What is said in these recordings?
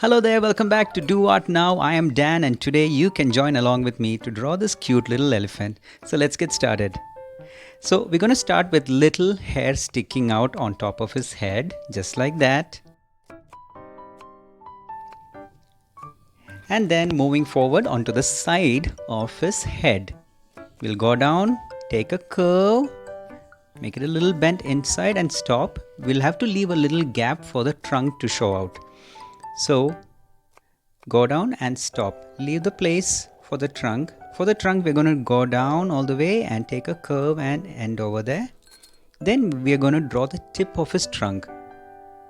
Hello there, welcome back to Do Art Now. I am Dan and today you can join along with me to draw this cute little elephant. So let's get started. So we're going to start with little hair sticking out on top of his head, just like that. And then moving forward onto the side of his head. We'll go down, take a curve, make it a little bent inside and stop. We'll have to leave a little gap for the trunk to show out. So go down and stop. Leave the place for the trunk. For the trunk, we're going to go down all the way and take a curve and end over there. Then we're going to draw the tip of his trunk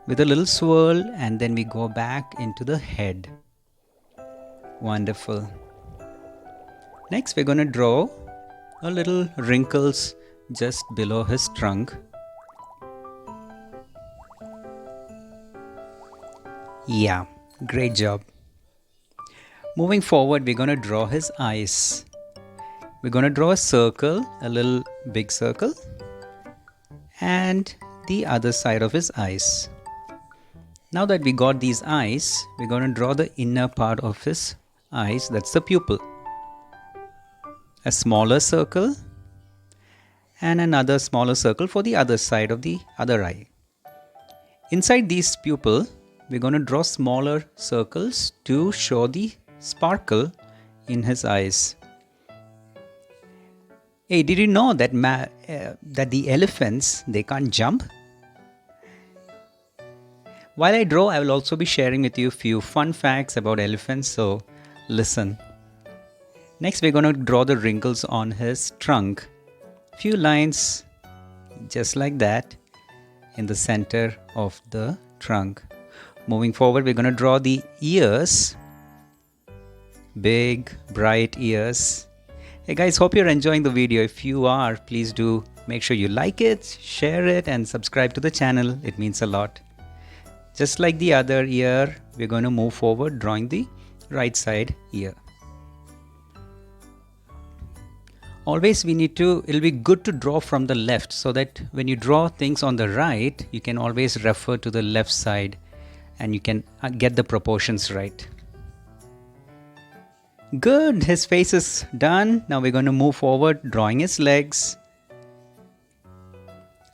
with a little swirl, and then we go back into the head. Wonderful. Next, we're going to draw a little wrinkles just below his trunk. Yeah, great job. Moving forward, we're going to draw his eyes. We're going to draw a circle, a little big circle, and the other side of his eyes. Now that we got these eyes, we're going to draw the inner part of his eyes, that's the pupil. A smaller circle and another smaller circle for the other side of the other eye. Inside these pupil, we're going to draw smaller circles to show the sparkle in his eyes. Hey, did you know that the elephants, they can't jump? While I draw, I will also be sharing with you a few fun facts about elephants, so listen. Next, we're going to draw the wrinkles on his trunk. Few lines just like that in the center of the trunk. Moving forward, we're going to draw the ears. Big, bright ears. Hey guys, hope you're enjoying the video. If you are, please do make sure you like it, share it, and subscribe to the channel. It means a lot. Just like the other ear, we're going to move forward drawing the right side ear. Always it'll be good to draw from the left so that when you draw things on the right, you can always refer to the left side and you can get the proportions right. Good, his face is done. Now we're going to move forward drawing his legs.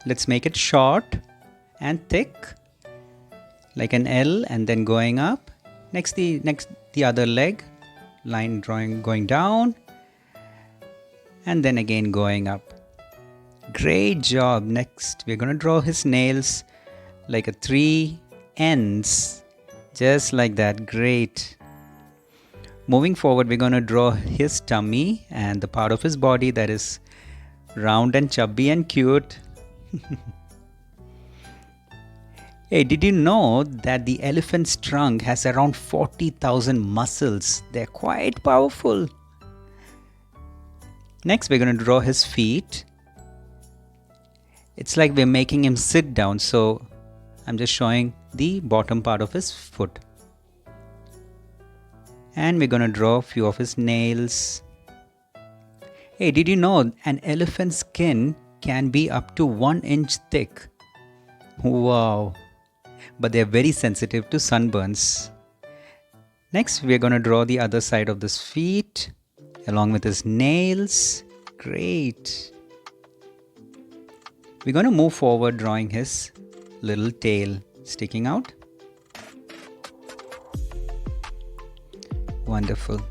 Let's make it short and thick like an L and then going up. Next the other leg, line drawing going down and then again going up. Great job. Next we're going to draw his nails like a 3 ends, just like that. Great. Moving forward, we're going to draw his tummy and the part of his body that is round and chubby and cute. Hey, did you know that the elephant's trunk has around 40,000 muscles? They're quite powerful. Next, we're going to draw his feet. It's like we're making him sit down, so I'm just showing the bottom part of his foot. And we're going to draw a few of his nails. Hey, did you know an elephant's skin can be up to 1 inch thick? Wow! But they're very sensitive to sunburns. Next, we're going to draw the other side of his feet along with his nails. Great! We're going to move forward drawing his little tail sticking out. Wonderful.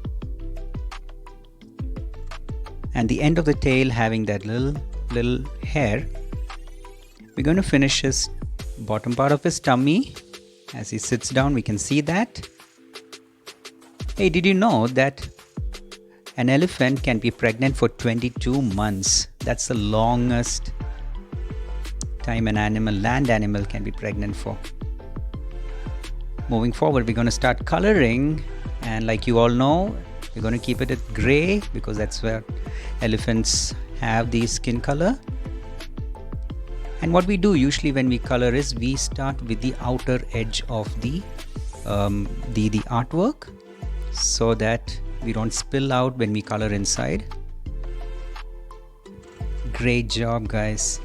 And the end of the tail having that little hair. We're going to finish his bottom part of his tummy. As he sits down, we can see that. Hey, did you know that an elephant can be pregnant for 22 months? That's the longest time an land animal can be pregnant for. Moving forward, we're going to start coloring, and like you all know, we're going to keep it at gray because that's where elephants have the skin color. And what we do usually when we color is we start with the outer edge of the artwork so that we don't spill out when we color inside. Great job, guys.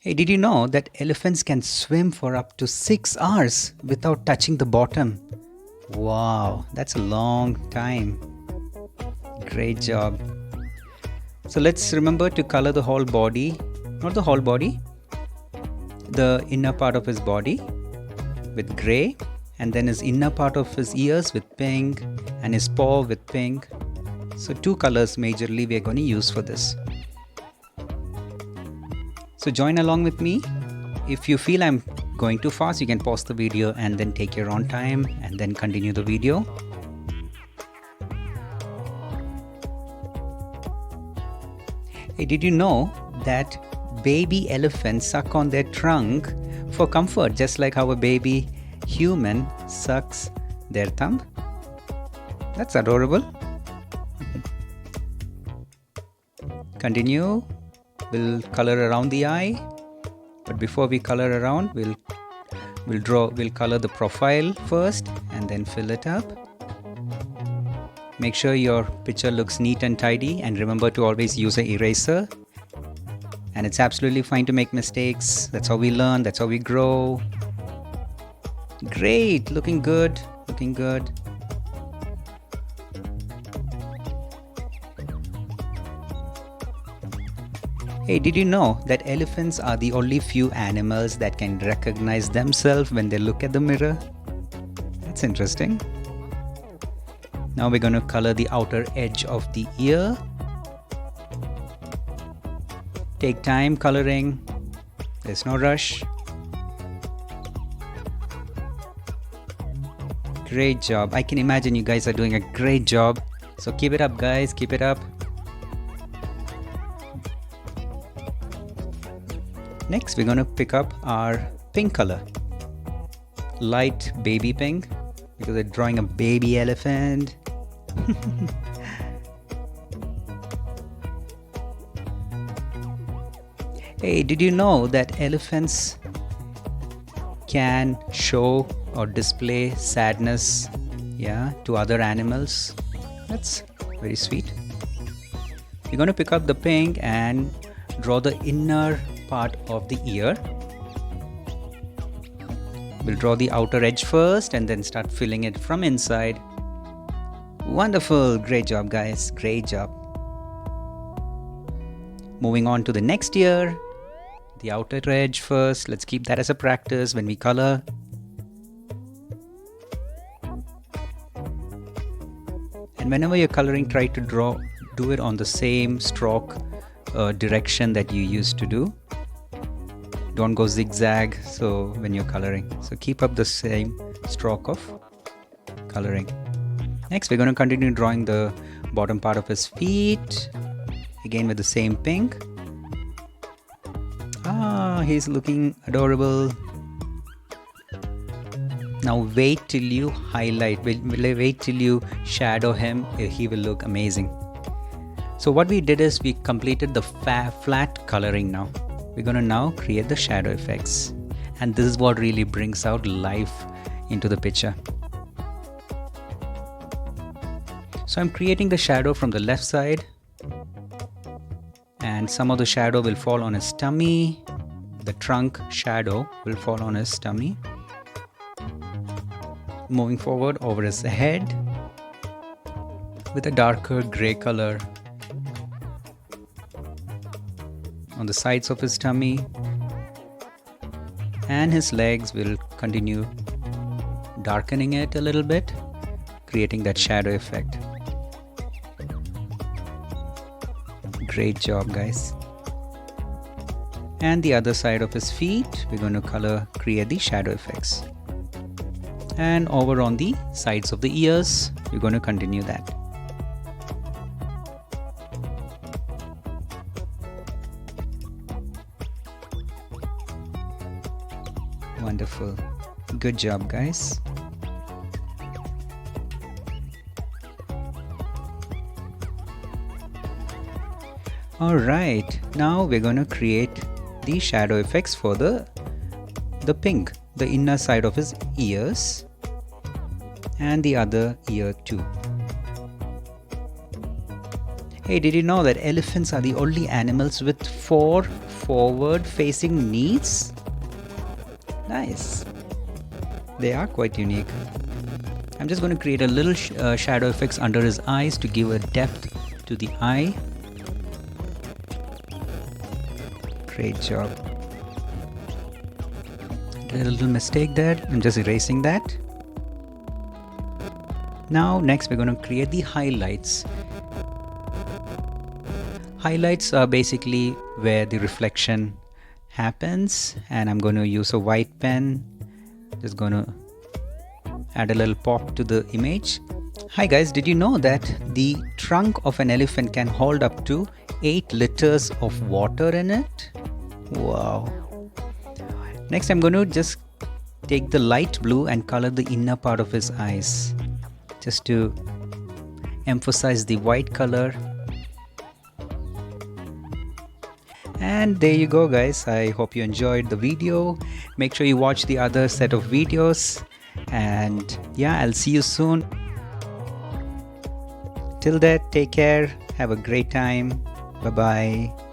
Hey, did you know that elephants can swim for up to 6 hours without touching the bottom? Wow, that's a long time. Great job. So let's remember to color the whole body, not the whole body, the inner part of his body with gray, and then his inner part of his ears with pink, and his paw with pink. So 2 colors majorly we are going to use for this. So join along with me. If you feel I'm going too fast, you can pause the video and then take your own time and then continue the video. Hey, did you know that baby elephants suck on their trunk for comfort, just like how a baby human sucks their thumb? That's adorable. Continue. We'll color around the eye, but before we color around, we'll color the profile first and then fill it up. Make sure your picture looks neat and tidy, and remember to always use an eraser. And it's absolutely fine to make mistakes. That's how we learn, that's how we grow. Great, looking good, looking good. Hey, did you know that elephants are the only few animals that can recognize themselves when they look at the mirror? That's interesting. Now we're going to color the outer edge of the ear. Take time coloring. There's no rush. Great job. I can imagine you guys are doing a great job. So keep it up, guys. Keep it up. Next, we're going to pick up our pink color. Light baby pink, because we're drawing a baby elephant. Hey, did you know that elephants can show or display sadness, to other animals? That's very sweet. We're going to pick up the pink and draw the inner part of the ear. We'll draw the outer edge first and then start filling it from inside. Wonderful, great job guys, great job. Moving on to the next ear, the outer edge first. Let's keep that as a practice when we color. And whenever you're coloring, try to do it on the same stroke direction that you used to do. Don't go zigzag when you're coloring. So keep up the same stroke of coloring. Next, we're going to continue drawing the bottom part of his feet, again with the same pink. He's looking adorable. Now wait till you highlight, wait till you shadow him. He will look amazing. So what we did is we completed the flat coloring now. We're going to now create the shadow effects. And this is what really brings out life into the picture. So I'm creating the shadow from the left side. And some of the shadow will fall on his tummy. The trunk shadow will fall on his tummy. Moving forward over his head with a darker gray color on the sides of his tummy, and his legs will continue darkening it a little bit, creating that shadow effect. Great job guys. And the other side of his feet, we're going to create the shadow effects. And over on the sides of the ears, we're going to continue that. Wonderful. Good job, guys. Alright, now we're going to create the shadow effects for the pink, the inner side of his ears and the other ear too. Hey, did you know that elephants are the only animals with 4 forward facing knees. Nice. They are quite unique. I'm just going to create a little shadow effects under his eyes to give a depth to the eye. Great job. Did a little mistake there. I'm just erasing that. Now next we're going to create the highlights. Highlights are basically where the reflection happens, and I'm going to use a white pen. Just going to add a little pop to the image. Hi guys, did you know that the trunk of an elephant can hold up to 8 liters of water in it? Wow. Next I'm going to just take the light blue and color the inner part of his eyes, just to emphasize the white color. And there you go guys. I hope you enjoyed the video. Make sure you watch the other set of videos, and yeah, I'll see you soon. Till then, take care, have a great time. Bye bye.